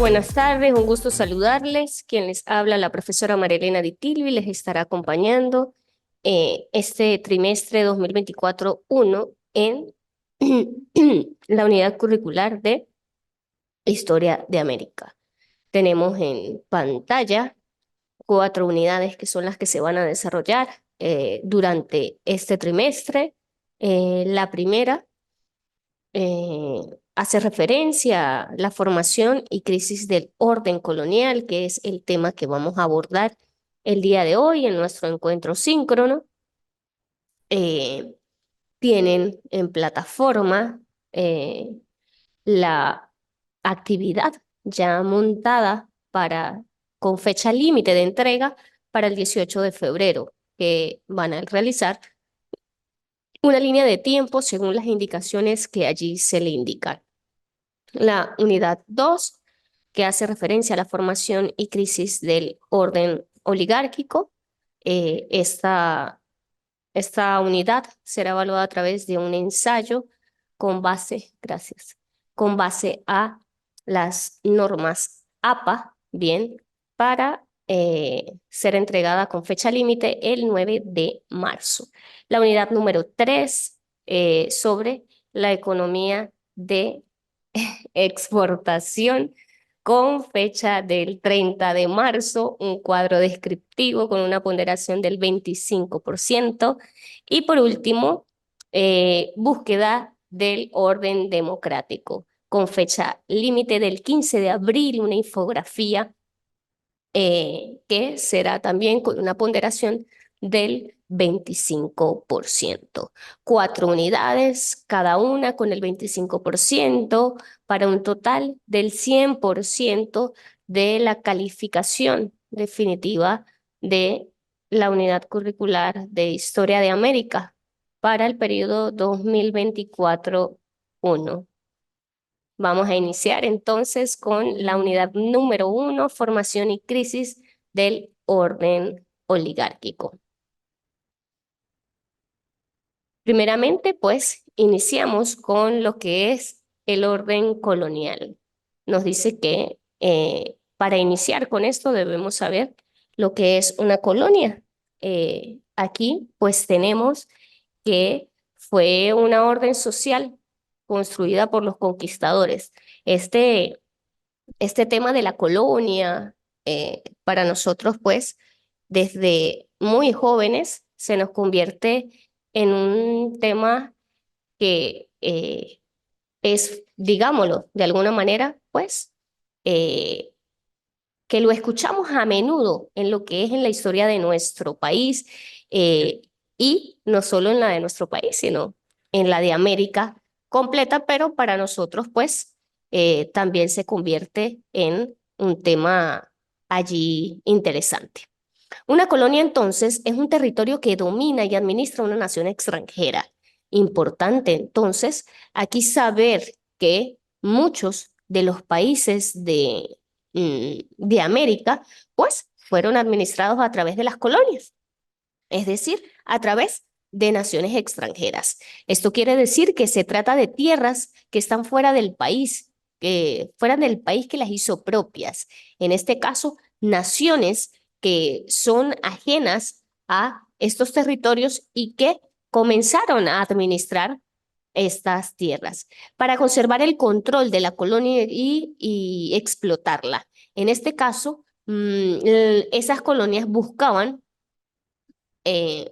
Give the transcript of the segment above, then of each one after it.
buenas tardes, un gusto saludarles. Quien les habla, la profesora Marilena Di Tilvi, les estará acompañando este trimestre 2024-1 en la unidad curricular de Historia de América. Tenemos en pantalla 4 unidades que son las que se van a desarrollar durante este trimestre. La primera hace referencia a la formación y crisis del orden colonial, que es el tema que vamos a abordar el día de hoy en nuestro encuentro síncrono. Eh, Tienen en plataforma la actividad ya montada con fecha límite de entrega para el 18 de febrero, que van a realizar una línea de tiempo según las indicaciones que allí se le indican. La unidad 2, que hace referencia a la formación y crisis del orden oligárquico. Esta unidad será evaluada a través de un ensayo gracias, con base a las normas APA, bien, para ser entregada con fecha límite el 9 de marzo. La unidad número 3, sobre la economía de exportación, con fecha del 30 de marzo, un cuadro descriptivo con una ponderación del 25%. Y por último, búsqueda del orden democrático, con fecha límite del 15 de abril, una infografía que será también con una ponderación del 25%. 4 unidades, cada una con el 25%, para un total del 100% de la calificación definitiva de la unidad curricular de Historia de América para el periodo 2024-1. Vamos a iniciar entonces con la unidad número 1, formación y crisis del orden oligárquico. Primeramente, pues, iniciamos con lo que es el orden colonial. Nos dice que para iniciar con esto debemos saber lo que es una colonia. Aquí, pues, tenemos que fue una orden social construida por los conquistadores. Este tema de la colonia, para nosotros, pues, desde muy jóvenes, se nos convierte en un tema que es, digámoslo, de alguna manera, pues, eh, que lo escuchamos a menudo en lo que es en la historia de nuestro país, eh, y no solo en la de nuestro país, sino en la de América completa, pero para nosotros, pues, también se convierte en un tema allí interesante. Una colonia, entonces, es un territorio que domina y administra una nación extranjera. Importante, entonces, aquí saber que muchos de los países de América, pues, fueron administrados a través de las colonias, es decir, a través de naciones extranjeras. Esto quiere decir que se trata de tierras que están fuera del país que las hizo propias. En este caso, naciones que son ajenas a estos territorios y que comenzaron a administrar estas tierras para conservar el control de la colonia y explotarla. En este caso, esas colonias buscaban eh,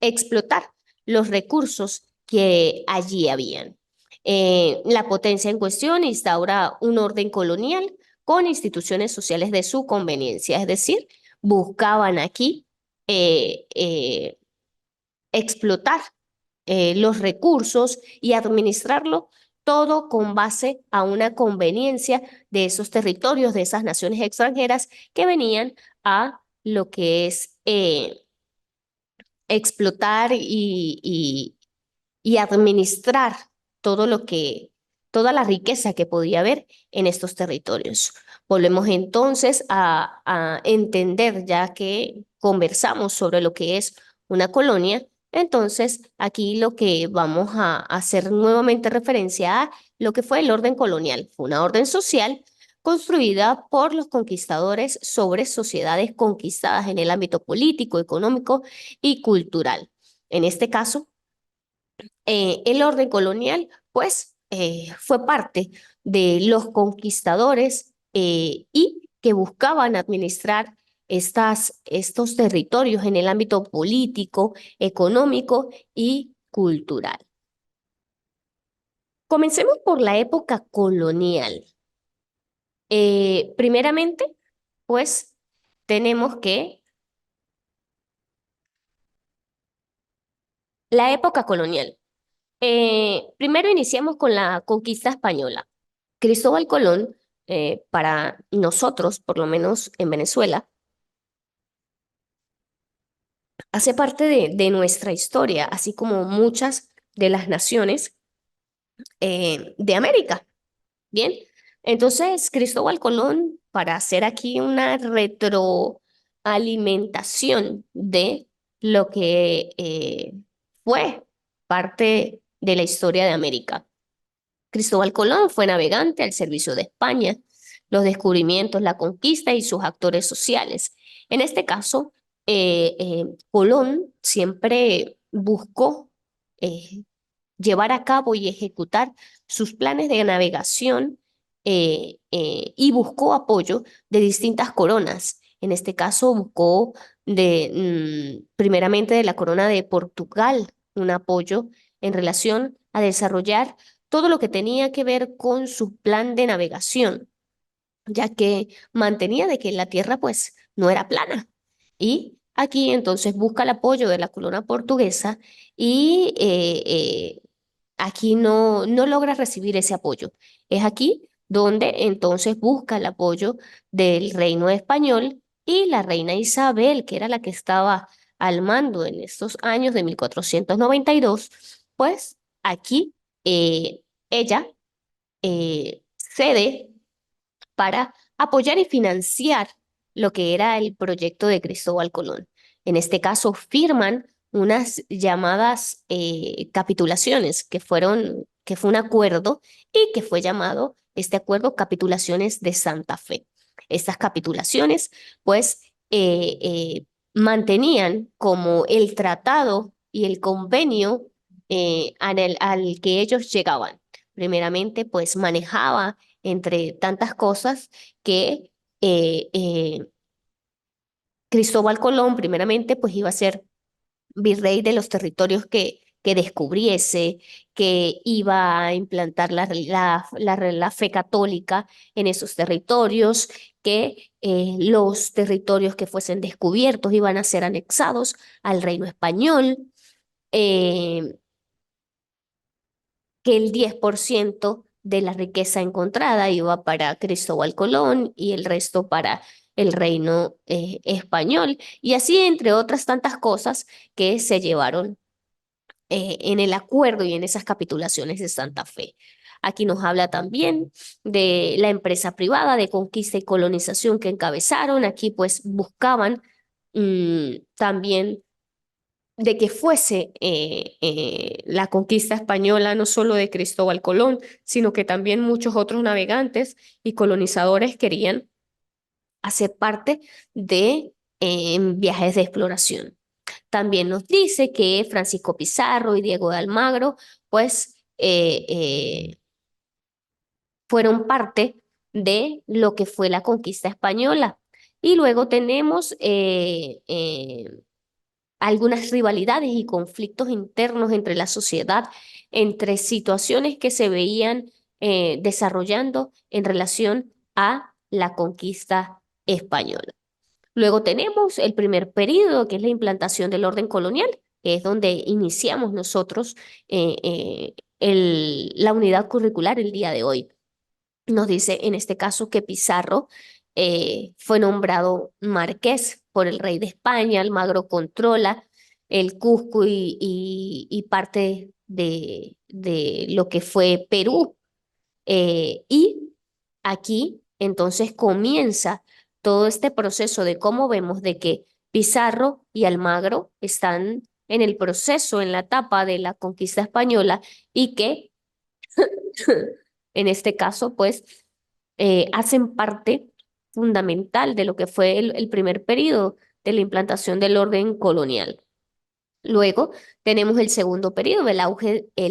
explotar los recursos que allí habían. La potencia en cuestión instaura un orden colonial con instituciones sociales de su conveniencia, es decir, buscaban aquí eh, eh, explotar los recursos y administrarlo todo con base a una conveniencia de esos territorios, de esas naciones extranjeras que venían a lo que es explotar y administrar toda la riqueza que podía haber en estos territorios. Volvemos entonces a entender, ya que conversamos sobre lo que es una colonia, entonces aquí lo que vamos a hacer nuevamente referencia a lo que fue el orden colonial. Fue una orden social construida por los conquistadores sobre sociedades conquistadas en el ámbito político, económico y cultural. En este caso, el orden colonial, pues, fue parte de los conquistadores y que buscaban administrar estos territorios en el ámbito político, económico y cultural. Comencemos por la época colonial. Primeramente, pues, tenemos que la época colonial. Primero iniciamos con la conquista española. Cristóbal Colón, para nosotros, por lo menos en Venezuela, hace parte de nuestra historia, así como muchas de las naciones de América. Bien, entonces Cristóbal Colón, para hacer aquí una retroalimentación de lo que fue parte de la historia de América. Cristóbal Colón fue navegante al servicio de España, los descubrimientos, la conquista y sus actores sociales. En este caso, Colón siempre buscó eh, llevar a cabo y ejecutar sus planes de navegación y buscó apoyo de distintas coronas. En este caso, buscó primeramente de la corona de Portugal un apoyo en relación a desarrollar todo lo que tenía que ver con su plan de navegación, ya que mantenía de que la tierra pues no era plana. Y aquí entonces busca el apoyo de la corona portuguesa y aquí no logra recibir ese apoyo. Es aquí donde entonces busca el apoyo del reino español y la reina Isabel, que era la que estaba al mando en estos años de 1492, pues aquí ella cede para apoyar y financiar lo que era el proyecto de Cristóbal Colón. En este caso, firman unas llamadas capitulaciones, que fue un acuerdo y que fue llamado este acuerdo Capitulaciones de Santa Fe. Estas capitulaciones, pues, mantenían como el tratado y el convenio al que ellos llegaban. Primeramente, pues manejaba entre tantas cosas que Cristóbal Colón primeramente pues iba a ser virrey de los territorios que descubriese, que iba a implantar la fe católica en esos territorios, que los territorios que fuesen descubiertos iban a ser anexados al reino español. eh, que el 10% de la riqueza encontrada iba para Cristóbal Colón y el resto para el reino español, y así entre otras tantas cosas que se llevaron en el acuerdo y en esas capitulaciones de Santa Fe. Aquí nos habla también de la empresa privada de conquista y colonización que encabezaron. Aquí pues buscaban también de que fuese la conquista española no solo de Cristóbal Colón, sino que también muchos otros navegantes y colonizadores querían hacer parte de viajes de exploración. También nos dice que Francisco Pizarro y Diego de Almagro, pues, fueron parte de lo que fue la conquista española. Y luego tenemos algunas rivalidades y conflictos internos entre la sociedad, entre situaciones que se veían desarrollando en relación a la conquista española. Luego tenemos el primer periodo, que es la implantación del orden colonial, que es donde iniciamos nosotros la unidad curricular el día de hoy. Nos dice en este caso que Pizarro fue nombrado marqués por el rey de España. Almagro controla el Cusco y parte de lo que fue Perú. Y aquí entonces comienza todo este proceso de cómo vemos de que Pizarro y Almagro están en el proceso, en la etapa de la conquista española y que en este caso, pues, hacen parte fundamental de lo que fue el primer periodo de la implantación del orden colonial. Luego tenemos el segundo periodo, el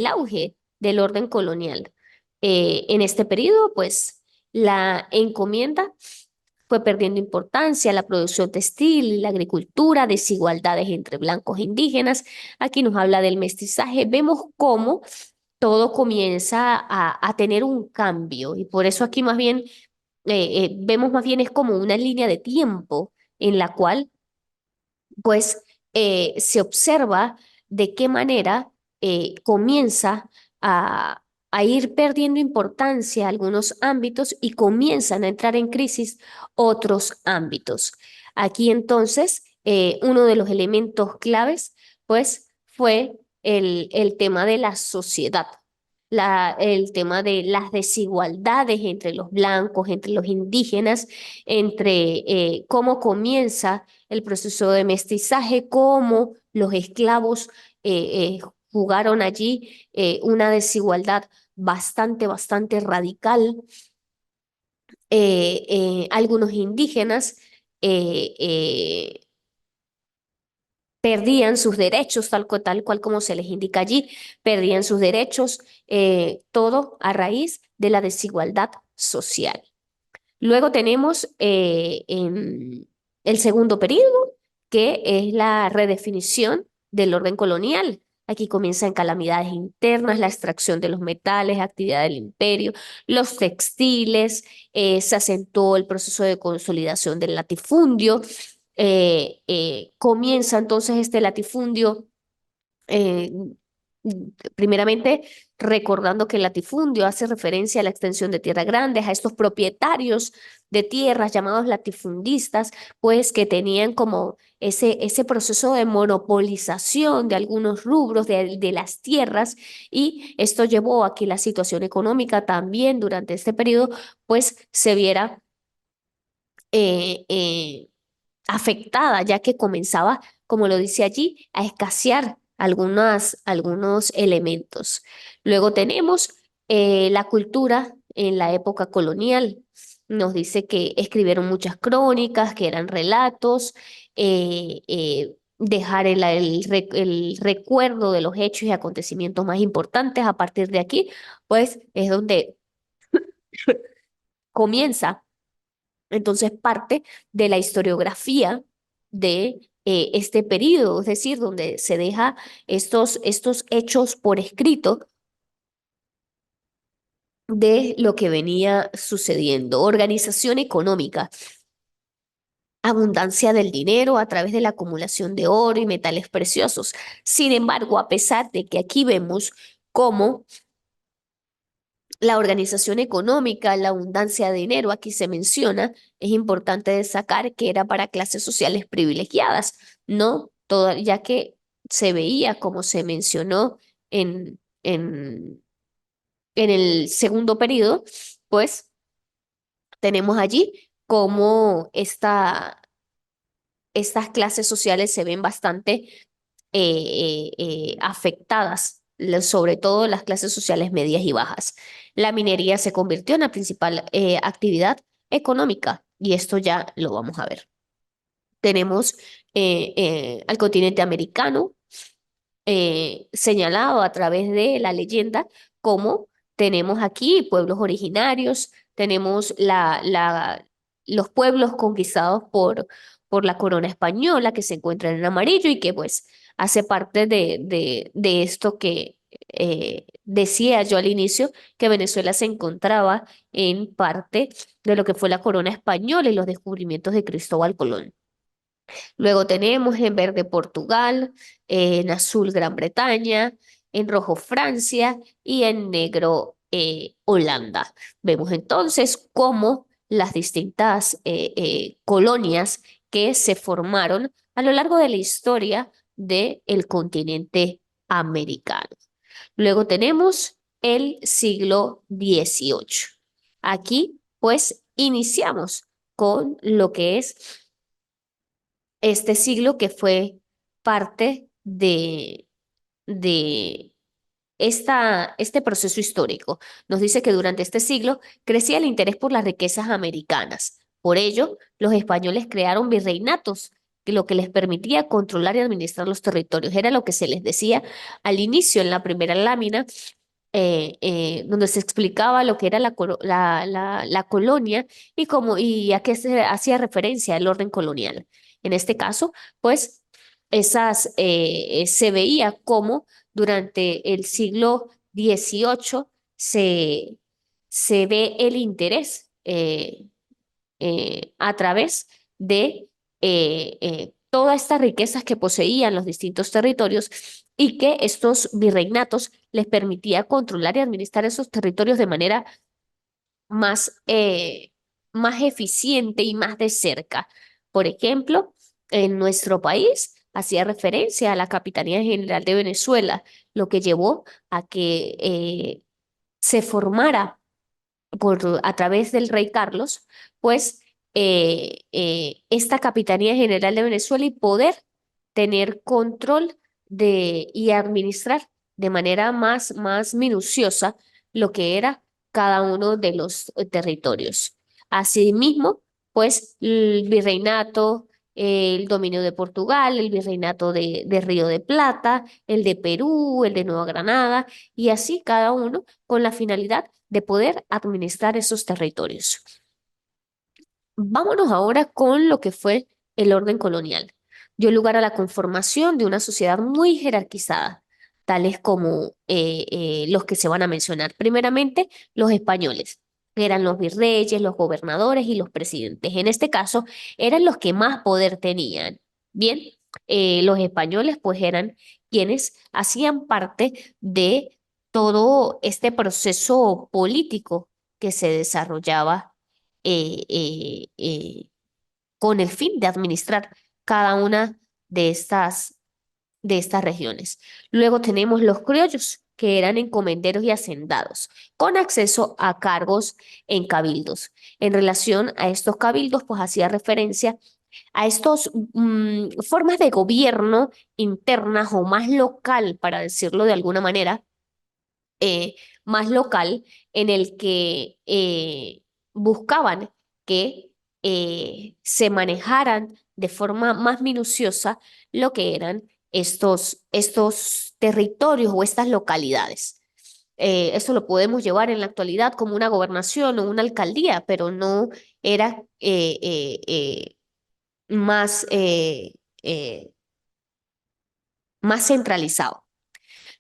auge del orden colonial. En este periodo, pues, la encomienda fue perdiendo importancia, la producción textil, la agricultura, desigualdades entre blancos e indígenas. Aquí nos habla del mestizaje. Vemos cómo todo comienza a tener un cambio y por eso aquí más bien vemos más bien es como una línea de tiempo en la cual pues se observa de qué manera comienza a, a ir perdiendo importancia algunos ámbitos y comienzan a entrar en crisis otros ámbitos. Aquí entonces, uno de los elementos claves, pues, fue el tema de la sociedad. El tema de las desigualdades entre los blancos, entre los indígenas, entre cómo comienza el proceso de mestizaje, cómo los esclavos jugaron allí una desigualdad bastante radical. Algunos indígenas eh, eh, perdían sus derechos, tal cual como se les indica allí, perdían sus derechos, todo a raíz de la desigualdad social. Luego tenemos el segundo periodo, que es la redefinición del orden colonial. Aquí comienzan calamidades internas, la extracción de los metales, actividad del imperio, los textiles, se acentuó el proceso de consolidación del latifundio. Comienza entonces este latifundio eh, primeramente, recordando que el latifundio hace referencia a la extensión de tierras grandes, a estos propietarios de tierras llamados latifundistas, pues que tenían como ese proceso de monopolización de algunos rubros de las tierras y esto llevó a que la situación económica también durante este periodo pues se viera eh, eh, afectada, ya que comenzaba, como lo dice allí, a escasear algunos elementos. Luego tenemos la cultura en la época colonial. Nos dice que escribieron muchas crónicas, que eran relatos, dejar el recuerdo de los hechos y acontecimientos más importantes. A partir de aquí, pues es donde comienza entonces parte de la historiografía de este periodo, es decir, donde se deja estos hechos por escrito de lo que venía sucediendo. Organización económica, abundancia del dinero a través de la acumulación de oro y metales preciosos. Sin embargo, a pesar de que aquí vemos cómo la organización económica, la abundancia de dinero, aquí se menciona, es importante destacar que era para clases sociales privilegiadas, ¿no? Ya que se veía, como se mencionó en, en, en el segundo periodo, pues tenemos allí cómo estas clases sociales se ven bastante afectadas, sobre todo las clases sociales medias y bajas. La minería se convirtió en la principal actividad económica y esto ya lo vamos a ver. Tenemos al continente americano señalado a través de la leyenda como tenemos aquí pueblos originarios, tenemos los pueblos conquistados por la corona española que se encuentran en amarillo y que pues hace parte de esto que decía yo al inicio, que Venezuela se encontraba en parte de lo que fue la corona española y los descubrimientos de Cristóbal Colón. Luego tenemos en verde Portugal, en azul Gran Bretaña, en rojo Francia y en negro Holanda. Vemos entonces cómo las distintas colonias que se formaron a lo largo de la historia del continente americano. Luego tenemos el siglo XVIII. Aquí pues iniciamos con lo que es este siglo que fue parte de este proceso histórico. Nos dice que durante este siglo crecía el interés por las riquezas americanas. Por ello, los españoles crearon virreinatos, que lo que les permitía controlar y administrar los territorios. Era lo que se les decía al inicio en la primera lámina, donde se explicaba lo que era la colonia y, cómo, y a qué se hacía referencia el orden colonial. En este caso, pues, se veía cómo durante el siglo XVIII se ve el interés a través de todas estas riquezas que poseían los distintos territorios y que estos virreinatos les permitía controlar y administrar esos territorios de manera más, más eficiente y más de cerca. Por ejemplo, en nuestro país hacía referencia a la Capitanía General de Venezuela, lo que llevó a que se formara a través del rey Carlos, pues esta Capitanía General de Venezuela y poder tener control y administrar de manera más minuciosa lo que era cada uno de los territorios. Asimismo, pues el virreinato, el dominio de Portugal, el virreinato de Río de Plata, el de Perú, el de Nueva Granada, y así cada uno con la finalidad de poder administrar esos territorios. Vámonos ahora con lo que fue el orden colonial. Dio lugar a la conformación de una sociedad muy jerarquizada, tales como los que se van a mencionar. Primeramente, los españoles, que eran los virreyes, los gobernadores y los presidentes. En este caso, eran los que más poder tenían. Bien, los españoles pues eran quienes hacían parte de todo este proceso político que se desarrollaba eh, eh, eh, con el fin de administrar cada una de estas regiones. Luego tenemos los criollos, que eran encomenderos y hacendados, con acceso a cargos en cabildos. En relación a estos cabildos, pues hacía referencia a estos formas de gobierno internas o más local, para decirlo de alguna manera, eh, más local en el que buscaban que se manejaran de forma más minuciosa lo que eran estos territorios o estas localidades. Eso lo podemos llevar en la actualidad como una gobernación o una alcaldía, pero no era más, más centralizado.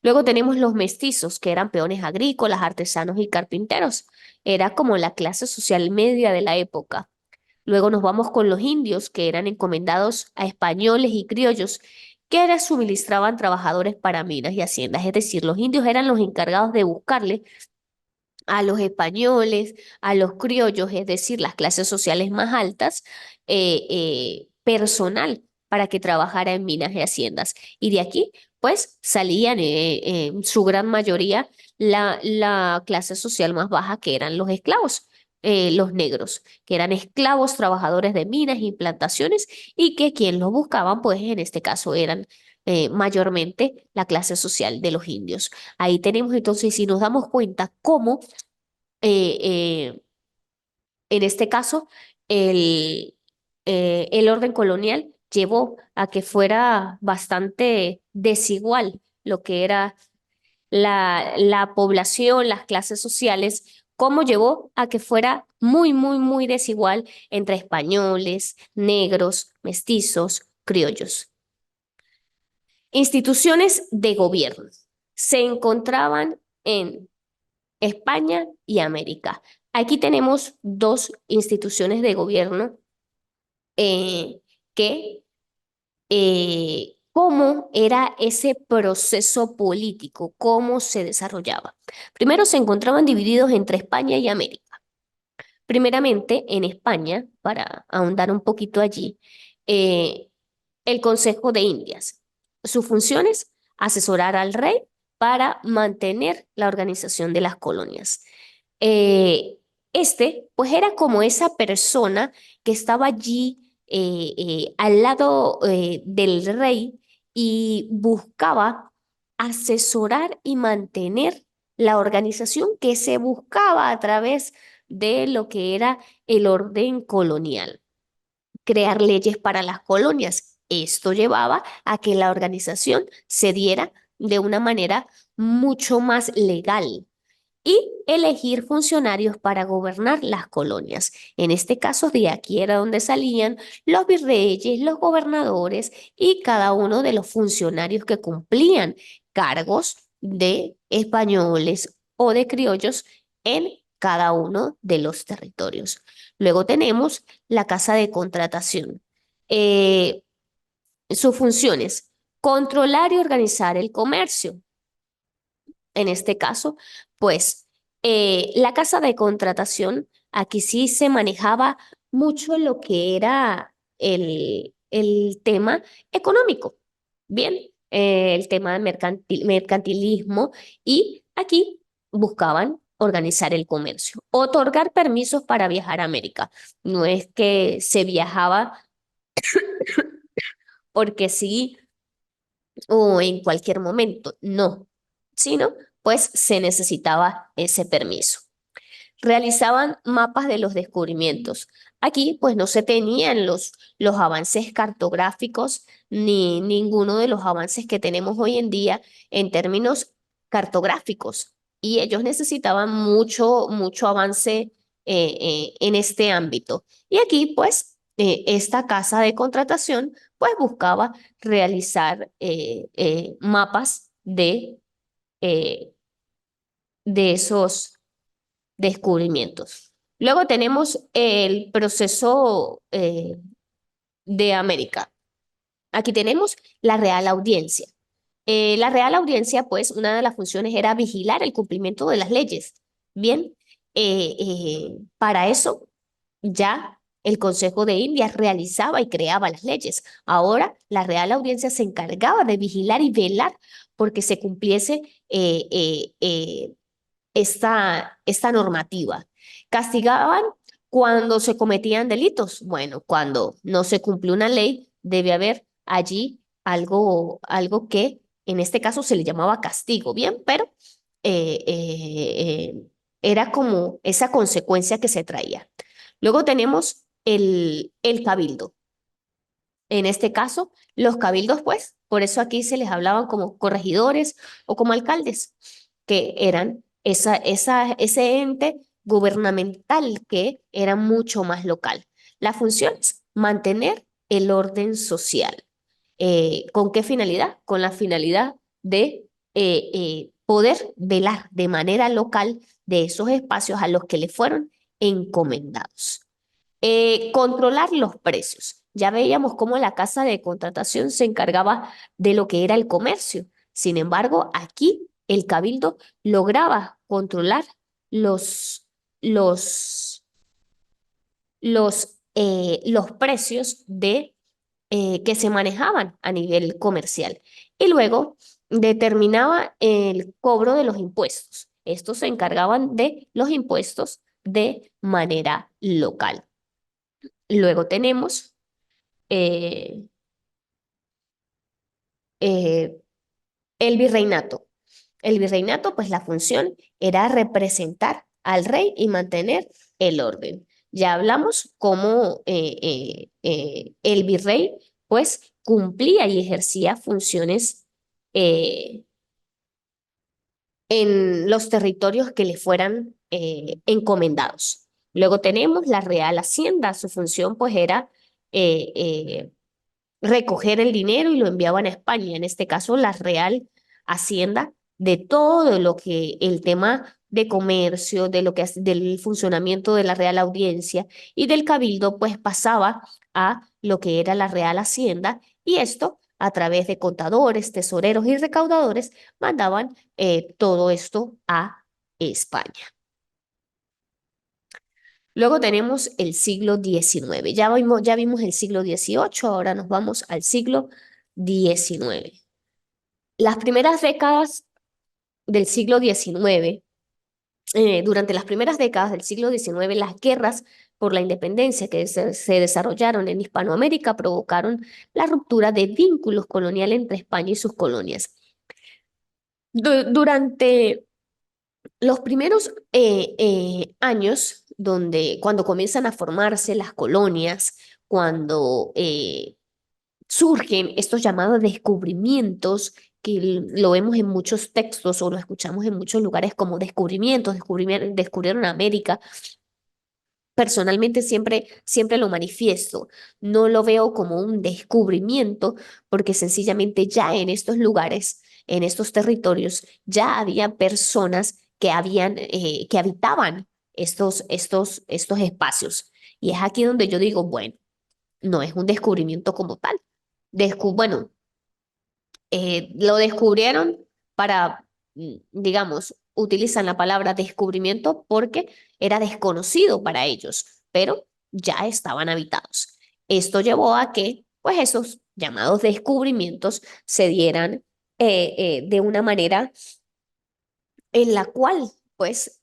Luego tenemos los mestizos, que eran peones agrícolas, artesanos y carpinteros. Era como la clase social media de la época. Luego nos vamos con los indios, que eran encomendados a españoles y criollos, que suministraban trabajadores para minas y haciendas. Es decir, los indios eran los encargados de buscarle a los españoles, a los criollos, es decir, las clases sociales más altas, personal para que trabajara en minas y haciendas. Y de aquí, pues, salían en su gran mayoría la clase social más baja, que eran los esclavos. Los negros, que eran esclavos trabajadores de minas y plantaciones, y que quien los buscaban, pues en este caso eran mayormente la clase social de los indios. Ahí tenemos entonces, si nos damos cuenta, cómo eh, eh, en este caso, el orden colonial llevó a que fuera bastante desigual lo que era la población, las clases sociales, cómo llevó a que fuera muy desigual entre españoles, negros, mestizos, criollos. Instituciones de gobierno se encontraban en España y América. Aquí tenemos dos instituciones de gobierno eh, que, cómo era ese proceso político, cómo se desarrollaba. Primero se encontraban divididos entre España y América. Primeramente, en España, para ahondar un poquito allí, eh, el Consejo de Indias. Sus funciones, asesorar al rey para mantener la organización de las colonias. Eh, pues era como esa persona que estaba allí al lado del rey y buscaba asesorar y mantener la organización que se buscaba a través de lo que era el orden colonial, crear leyes para las colonias. Esto llevaba a que la organización se diera de una manera mucho más legal y elegir funcionarios para gobernar las colonias. En este caso, de aquí era donde salían los virreyes, los gobernadores y cada uno de los funcionarios que cumplían cargos de españoles o de criollos en cada uno de los territorios. Luego tenemos la casa de contratación. Eh, Sus funciones, controlar y organizar el comercio. En este caso, pues la casa de contratación, aquí sí se manejaba mucho lo que era el tema económico, bien, el tema de mercantilismo, y aquí buscaban organizar el comercio, otorgar permisos para viajar a América. No es que se viajaba porque sí o en cualquier momento, no, sino pues se necesitaba ese permiso. Realizaban mapas de los descubrimientos. Aquí pues no se tenían los avances cartográficos ni ninguno de los avances que tenemos hoy en día en términos cartográficos y ellos necesitaban mucho avance en este ámbito. Y aquí pues esta casa de contratación pues buscaba realizar mapas eh, de esos descubrimientos. Luego tenemos el proceso de América. Aquí tenemos la Real Audiencia. La Real Audiencia, pues, una de las funciones era vigilar el cumplimiento de las leyes. Bien, para eso ya el Consejo de Indias realizaba y creaba las leyes. Ahora la Real Audiencia se encargaba de vigilar y velar porque se cumpliese esta normativa. Castigaban cuando se cometían delitos. Bueno, cuando no se cumple una ley, debe haber allí algo que en este caso se le llamaba castigo, ¿bien? Pero era como esa consecuencia que se traía. Luego tenemos el cabildo. En este caso, los cabildos, pues, por eso aquí se les hablaban como corregidores o como alcaldes, que eran ese ente gubernamental que era mucho más local. La función es mantener el orden social. ¿Con qué finalidad? Con la finalidad de poder velar de manera local de esos espacios a los que le fueron encomendados. Controlar los precios. Ya veíamos cómo la casa de contratación se encargaba de lo que era el comercio. Sin embargo, aquí el cabildo lograba controlar los, los, los precios que se manejaban a nivel comercial. Y luego determinaba el cobro de los impuestos. Estos se encargaban de los impuestos de manera local. Luego tenemos eh, eh, el virreinato. El virreinato, pues la función era representar al rey y mantener el orden. Ya hablamos cómo el virrey, pues, cumplía y ejercía funciones eh, en los territorios que le fueran encomendados. Luego tenemos la Real Hacienda. Su función, pues, era eh, eh, recoger el dinero y lo enviaban a España, en este caso la Real Hacienda, de todo lo que el tema de comercio, de lo que del funcionamiento de la Real Audiencia y del Cabildo, pues pasaba a lo que era la Real Hacienda y esto a través de contadores, tesoreros y recaudadores mandaban todo esto a España. Luego tenemos el siglo XIX. Ya vimos el siglo XVIII, ahora nos vamos al siglo XIX. Las primeras décadas del siglo XIX, durante las primeras décadas del siglo XIX, las guerras por la independencia que se desarrollaron en Hispanoamérica provocaron la ruptura de vínculos coloniales entre España y sus colonias. Durante los primeros años, cuando comienzan a formarse las colonias, cuando surgen estos llamados descubrimientos, que lo vemos en muchos textos o lo escuchamos en muchos lugares como descubrimientos, descubrieron América. Personalmente siempre lo manifiesto, no lo veo como un descubrimiento, porque sencillamente ya en estos lugares, en estos territorios, ya había personas que habitaban estos espacios. Y es aquí donde yo digo, bueno, no es un descubrimiento como tal. Bueno, lo descubrieron para, digamos, utilizan la palabra descubrimiento porque era desconocido para ellos, pero ya estaban habitados. Esto llevó a que, pues, esos llamados descubrimientos se dieran de una manera en la cual, pues,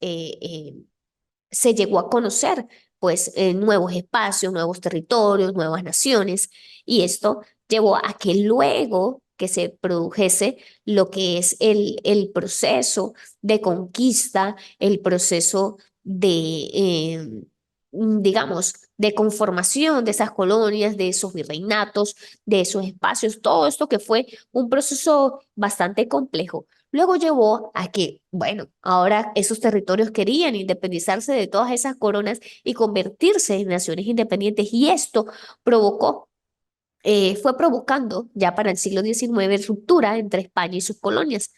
se llegó a conocer pues nuevos espacios, nuevos territorios, nuevas naciones, y esto llevó a que luego que se produjese lo que es el proceso de conquista, el proceso de, digamos, de conformación de esas colonias, de esos virreinatos, de esos espacios, todo esto que fue un proceso bastante complejo. Luego llevó a que, bueno, ahora esos territorios querían independizarse de todas esas coronas y convertirse en naciones independientes y esto fue provocando ya para el siglo XIX ruptura entre España y sus colonias.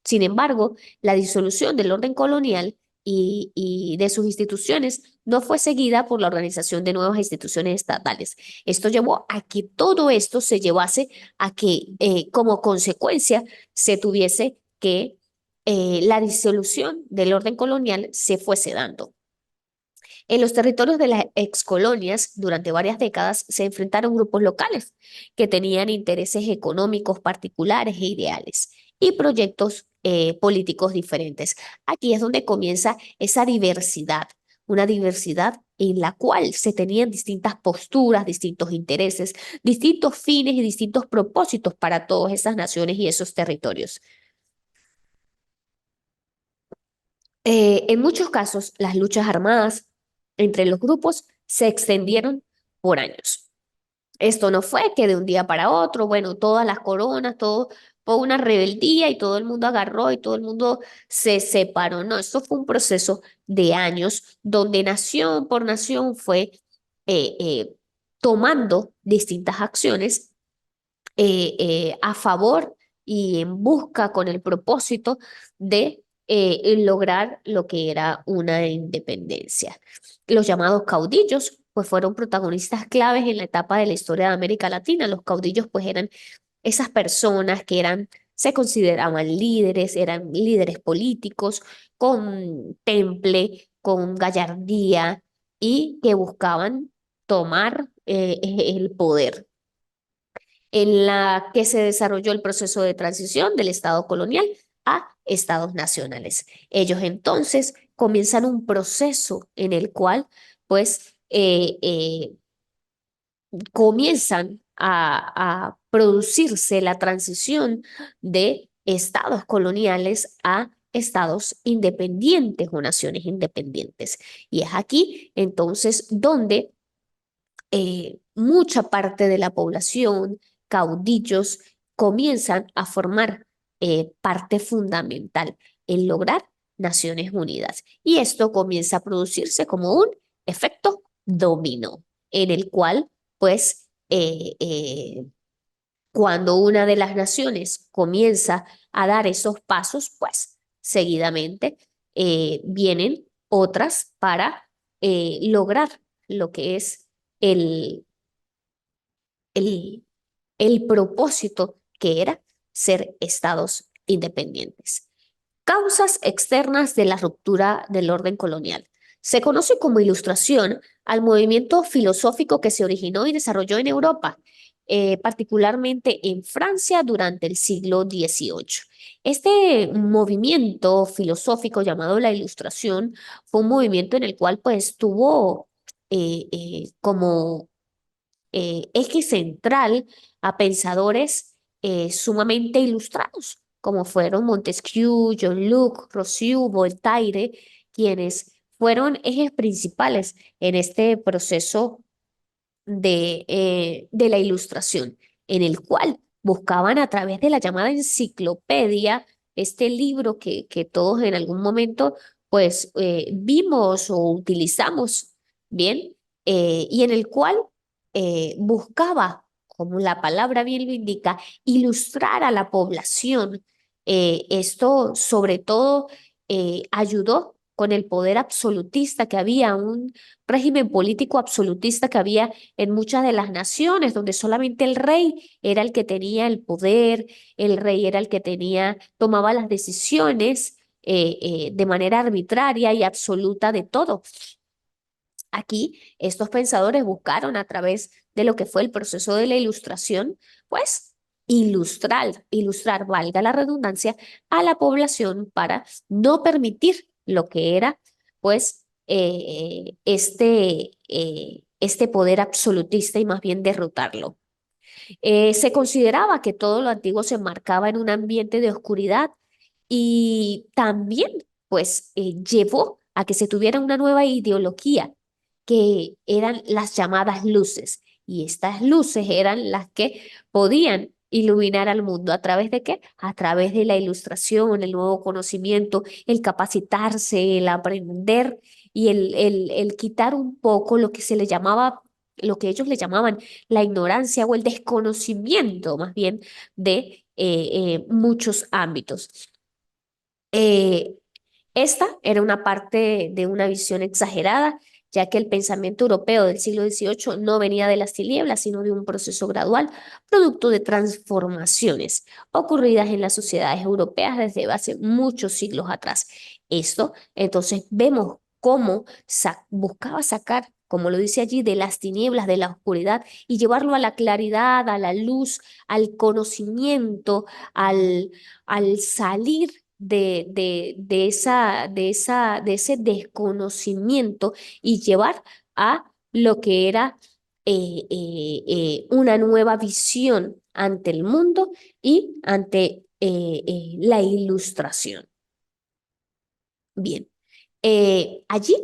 Sin embargo, la disolución del orden colonial y de sus instituciones no fue seguida por la organización de nuevas instituciones estatales. Esto llevó a que todo esto se llevase a que, como consecuencia, se tuviese que la disolución del orden colonial se fuese dando. En los territorios de las excolonias, durante varias décadas, se enfrentaron grupos locales que tenían intereses económicos particulares e ideales y proyectos políticos diferentes. Aquí es donde comienza esa diversidad, una diversidad en la cual se tenían distintas posturas, distintos intereses, distintos fines y distintos propósitos para todas esas naciones y esos territorios. En muchos casos, las luchas armadas entre los grupos se extendieron por años. Esto no fue que de un día para otro, bueno, todas las coronas, todo fue una rebeldía y todo el mundo agarró y todo el mundo se separó. No, esto fue un proceso de años donde nación por nación fue eh, eh, tomando distintas acciones a favor y en busca con el propósito de lograr lo que era una independencia. Los llamados caudillos, pues fueron protagonistas claves en la etapa de la historia de América Latina. Los caudillos, pues eran esas personas que se consideraban líderes, eran líderes políticos con temple, con gallardía y que buscaban tomar el poder en la que se desarrolló el proceso de transición del Estado colonial a estados nacionales. Ellos entonces comienzan un proceso en el cual, pues, comienzan a producirse la transición de estados coloniales a estados independientes o naciones independientes. Y es aquí entonces donde mucha parte de la población, caudillos, comienzan a formar parte fundamental en lograr Naciones Unidas. Y esto comienza a producirse como un efecto dominó, en el cual, pues, cuando una de las naciones comienza a dar esos pasos, pues, seguidamente vienen otras para lograr lo que es el, el, el propósito que era ser estados independientes. Causas externas de la ruptura del orden colonial. Se conoce como ilustración al movimiento filosófico que se originó y desarrolló en Europa, particularmente en Francia durante el siglo XVIII. Este movimiento filosófico llamado la Ilustración fue un movimiento en el cual pues tuvo como eje central a pensadores sumamente ilustrados. como fueron Montesquieu, John Locke, Rousseau, Voltaire, quienes fueron ejes principales en este proceso de la Ilustración, en el cual buscaban a través de la llamada enciclopedia, este libro que todos en algún momento pues vimos o utilizamos, ¿bien? Y en el cual buscaba, como la palabra bien lo indica, ilustrar a la población. Esto sobre todo ayudó con el poder absolutista que había, un régimen político absolutista que había en muchas de las naciones, donde solamente el rey era el que tenía el poder, el rey era el que tenía, tomaba las decisiones de manera arbitraria y absoluta de todo. Aquí estos pensadores buscaron a través de lo que fue el proceso de la ilustración, pues ilustrar, valga la redundancia, a la población para no permitir lo que era, pues, este poder absolutista y más bien derrotarlo. Se consideraba que todo lo antiguo se enmarcaba en un ambiente de oscuridad y también, pues, llevó a que se tuviera una nueva ideología, que eran las llamadas luces. Y estas luces eran las que podían iluminar al mundo. ¿A través de qué? A través de la ilustración, el nuevo conocimiento, el capacitarse, el aprender y el quitar un poco lo que se le llamaba, lo que ellos le llamaban la ignorancia o el desconocimiento más bien de muchos ámbitos. Eh, Esta era una parte de una visión exagerada, ya que el pensamiento europeo del siglo XVIII no venía de las tinieblas, sino de un proceso gradual, producto de transformaciones ocurridas en las sociedades europeas desde hace muchos siglos atrás. Esto, entonces, vemos cómo buscaba sacar, como lo dice allí, de las tinieblas, de la oscuridad, y llevarlo a la claridad, a la luz, al conocimiento, al salir de ese desconocimiento y llevar a lo que era una nueva visión ante el mundo y ante la ilustración. Bien, allí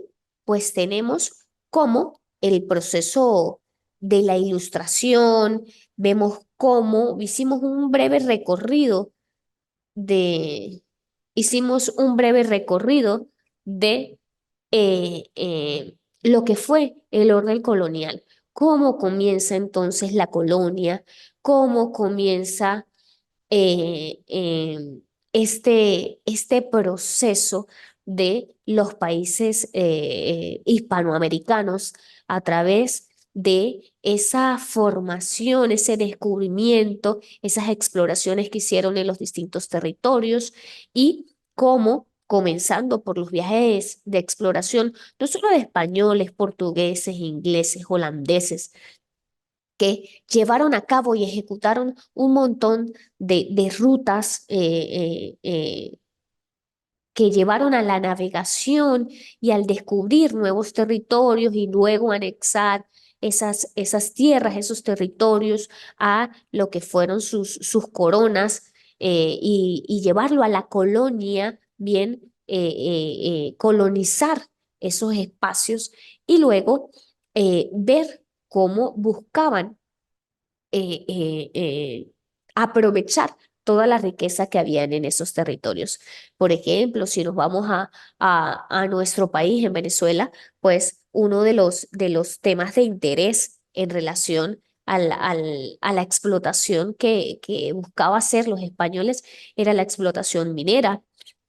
pues tenemos cómo el proceso de la ilustración, vemos cómo hicimos un breve recorrido de, hicimos un breve recorrido de lo que fue el orden colonial, cómo comienza entonces la colonia, cómo comienza eh, eh, este proceso de los países hispanoamericanos a través de esa formación, ese descubrimiento, esas exploraciones que hicieron en los distintos territorios y cómo, comenzando por los viajes de exploración, no solo de españoles, portugueses, ingleses, holandeses, que llevaron a cabo y ejecutaron un montón de rutas que llevaron a la navegación y al descubrir nuevos territorios y luego anexar esas tierras, esos territorios a lo que fueron sus coronas y llevarlo a la colonia, bien, colonizar esos espacios y luego ver cómo buscaban aprovechar toda la riqueza que habían en esos territorios. Por ejemplo, si nos vamos a nuestro país, en Venezuela, pues uno de los temas de interés en relación a la explotación que buscaba hacer los españoles era la explotación minera.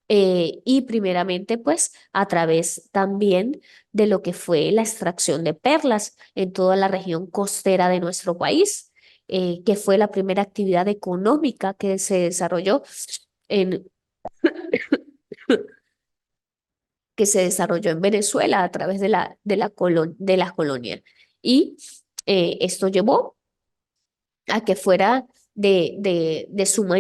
Y primeramente, pues, a través también de lo que fue la extracción de perlas en toda la región costera de nuestro país, que fue la primera actividad económica que se desarrolló en, que se desarrolló en Venezuela a través de las colonias. Y esto llevó a que fuera de suma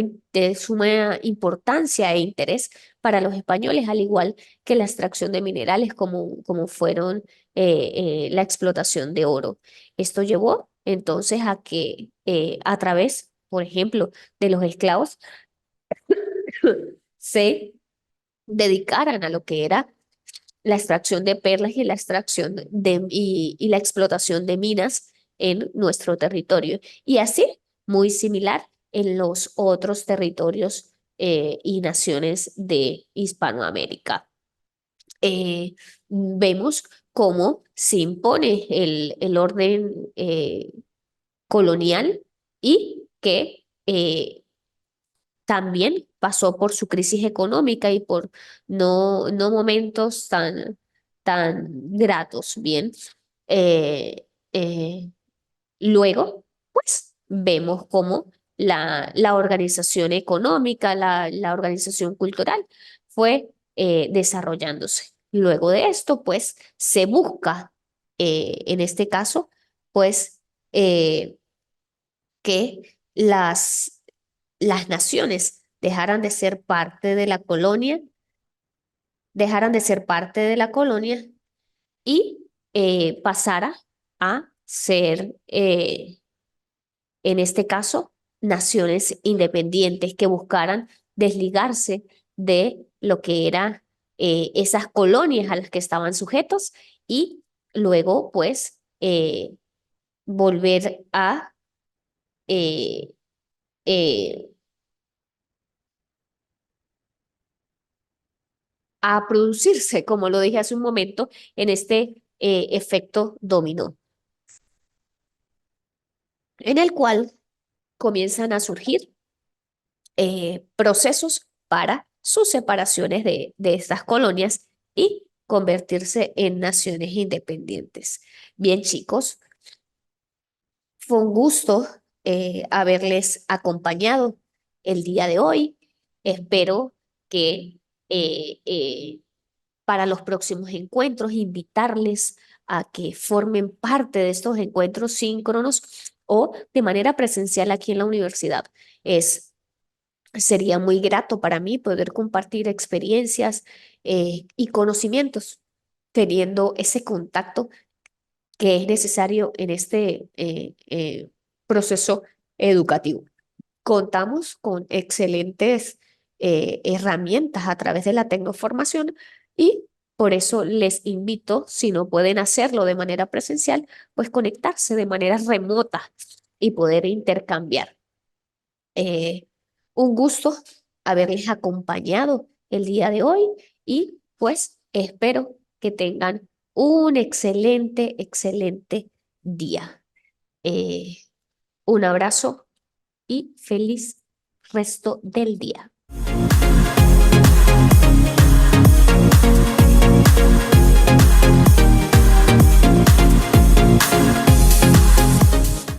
importancia e interés para los españoles, al igual que la extracción de minerales como fueron la explotación de oro. Esto llevó entonces a que a través, por ejemplo, de los esclavos, se dedicaran a lo que era la extracción de perlas y la y la explotación de minas en nuestro territorio. Y así, muy similar en los otros territorios y naciones de Hispanoamérica. Vemos cómo se impone el orden colonial y que también pasó por su crisis económica y por no momentos tan gratos, ¿bien? Eh, eh, Luego, pues, vemos cómo la organización económica, la organización cultural fue desarrollándose. Luego de esto, pues, se busca, en este caso, pues, eh, que las naciones dejaran de ser parte de la colonia, dejaran de ser parte de la colonia y pasara a ser, en este caso, naciones independientes que buscaran desligarse de lo que eran esas colonias a las que estaban sujetos y luego, pues, volver eh, eh, a producirse, como lo dije hace un momento, en este efecto dominó, en el cual comienzan a surgir procesos para sus separaciones de estas colonias y convertirse en naciones independientes. Bien, chicos, fue un gusto haberles acompañado el día de hoy. Espero que para los próximos encuentros, invitarles a que formen parte de estos encuentros síncronos o de manera presencial aquí en la universidad. Sería muy grato para mí poder compartir experiencias y conocimientos, teniendo ese contacto que es necesario en este proceso educativo. Contamos con excelentes herramientas a través de la tecnoformación y por eso les invito, si no pueden hacerlo de manera presencial, pues conectarse de manera remota y poder intercambiar. Eh, un gusto haberles acompañado el día de hoy y pues espero que tengan un excelente día. Eh, un abrazo y feliz resto del día.